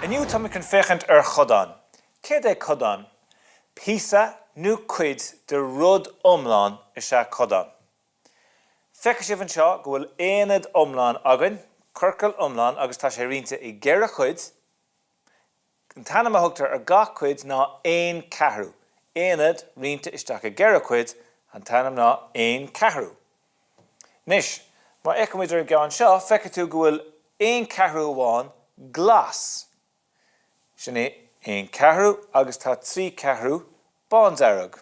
Aniu tá an féchant ar chodáin. Céad é codáin? Píosa nó cuid de rud iomlán is ea codáin. Feiceadh sibh anseo go bhfuil éanaid iomlán agan, curcail iomlán agus tá sé rianta I gcéire chuid. An Téama thugtar ar gach cuid ná aon ceathrú. Éanaid rianta isteach ar gcéire chuid, an Téama ná aon ceathrú. Nis, má eicimid ar gceann seo, feiceadh tú go bhfuil aon ceathrú amháin glas. Sin é aon ceathrú agus tá trí ceathrú bánsarg.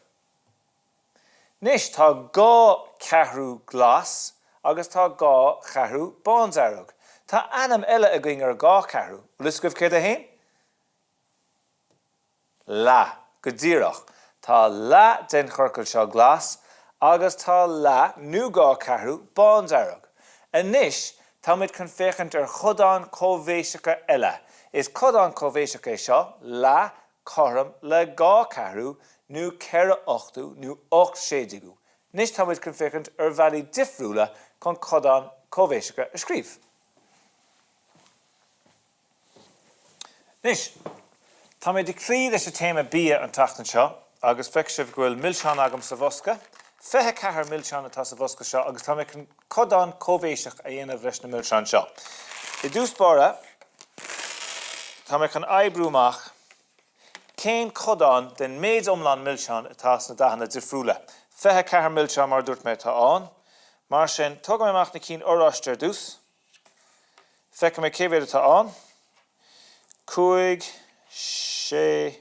Nis tá gá ceathrú glas agus tá gá ceathrú bánsarg. Tá ainm eile a gcuing ar gá ceathrú. Luscomh céad a hain? La, go díreach. Tá la den chorcail seo glas agus tá la nó gá ceathrú bánsarg. Nis tá muid chun féchant ar chodáin choibhéiseacha eile. Is codáin choibhéiseacha seo la chorm le gá ceathrú nó ceithre ochtú nó ocht séidigú. Nis tá muid chun féchant ar bhealaí difriúla chun codáin choibhéiseacha a scríobh. Nis, tá muid ag clí leis a téama bia an tachtain seo agus feiceadh sibh go bhfuil millseán agam sa bhosca. Fethe ceathair millseán atá sa bhosca seo agus tá muid chun codáin choibhéiseach a dhéanamh leis na millseán seo. I dús bara, tá muid chun oibrúach cén codáin den méid iomlán millseán atá na daithna difriúla. Fethe ceathair millseán mar dúirt mé tá an. Mar sin, tugam amach na cín óráiste dús. Feiceadh mé céibhéad atá an. 5, 6,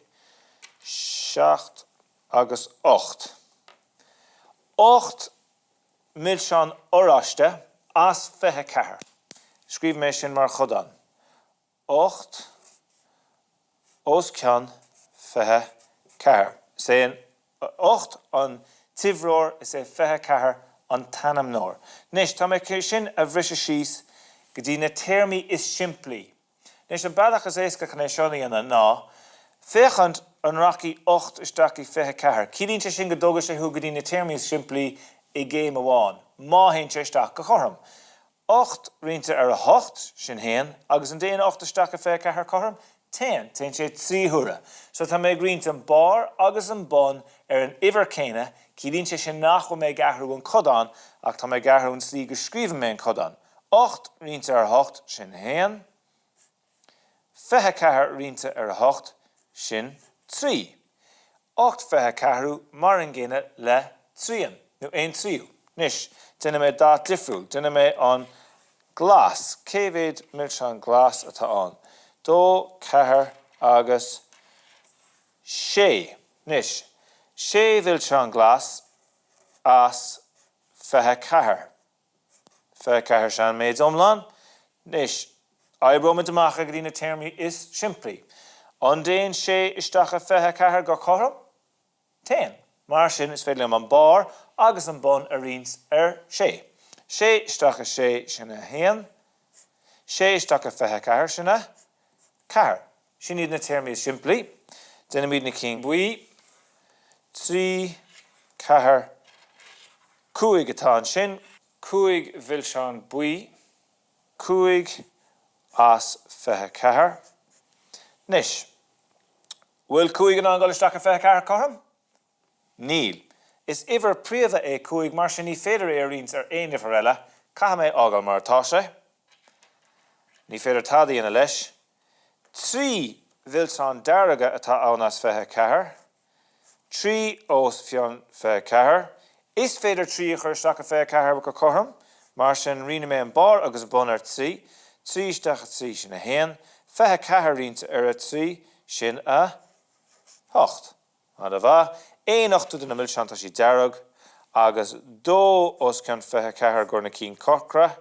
7 agus 8. 8 millseán óráiste as fethe ceathair. Scríobh mé sin mar chodáin. 8 os ceann fethe ceathair. Séan 8 an tifreoir is é fethe ceathair an tanam nóir. Nis, tá mé céir sin a bhris síos go dtí na téirmí is simplí. Nis an bailach is éasca chun é seonaíonna ná, féchant an raci 8 isteach I fethe ceathair. Cílínte sin go dógadh sé thu go dtí na téirmí is simplí I géim amháin. Má haon sé isteach go chorm. 8 rianta ar a 8 sin héan, agus an déana 8 isteach a fethe ceathair chorm, 10 sé 3 thura. So tá mé rianta an bar agus an bon ar an iver céine, cílínte sin nachfuil mé gathhrú an codáin, ach tá mé gathhrú an slí go scríomh mé an codáin. 8 rianta ar 8 sin héan, fethe ceathair rianta ar 8 sin 3. 8 fethe ceathrú mar an gcéine le 3. Nó 1 tríú. Nis, duine mé dá difriúil, duine mé an glas, céibhéad millseán glas atá an. 2, 4 agus 6. Nis, 6 millseán glas as fethe ceathair. Fethe ceathair sean méid iomlán. Nis, oibreomid amach go dtí na téirmí is simplí. An déan 6 isteach a fethe ceathair go chorm? 10. Mar sin is féidir an bar agus an bon a rions ar 6. 6 isteach a 6 sin a héan. 6 isteach a fethe ceathair sin a ceathair. Sin iad na téirmí is simplí. Déanam iad na cín buí. 3, 4, 5 atá an sin. 5 millseán buí. 5 as fethe ceathair. Nis, bhfuil 5 an gáil isteach a fethe ceathair chorm? Níl. Is iver príomha é 5 mar sin ní féidir é rions ar aon ifar eile, caithe mé ágáil mar atá sé. Ní féidir tadaíonna leis. 3 millseán dearga atá ann as fethe ceathair. 3 os fionn fethe ceathair. Is féidir 3 a chur isteach a fethe ceathair go chorm, mar sin rinne mé an bar agus bon ar 3. 3 isteach a 3 sin a héan. Fethe ceathair rianta ar a 3 sin a 8. Ad a bha, 1 8 na millseán tá sí dearg, agus 2 os ceann fethe ceathair gur na cín corcra,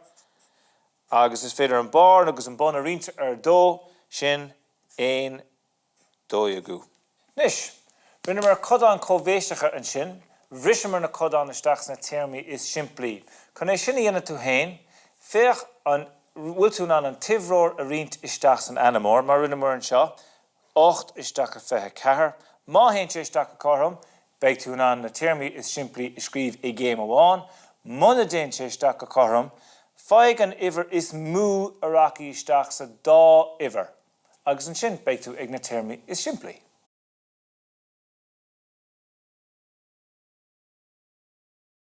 agus is féidir an bar agus an bon a rianta ar 2 sin 1 2. Nis, rinne mar codáin choibhéiseacha an sin, bhrisim mar na codáin isteach na téirmí is simplí. Chun é sin a dhéanamh tú hain, féach an bhfuil tú ná an tifreoir a riant isteach san anamór, mar rinne mar an seo, 8 isteach a fethe ceathair. Má haon sé isteach a chorm, beidh tú ná na téirmí is simplí I scríomh I géim amháin, muna déan sé isteach a chorm, feig an iver is mú a raci isteach sa dá iver. agus an sin beidh tú ag na téirmí is siimplí.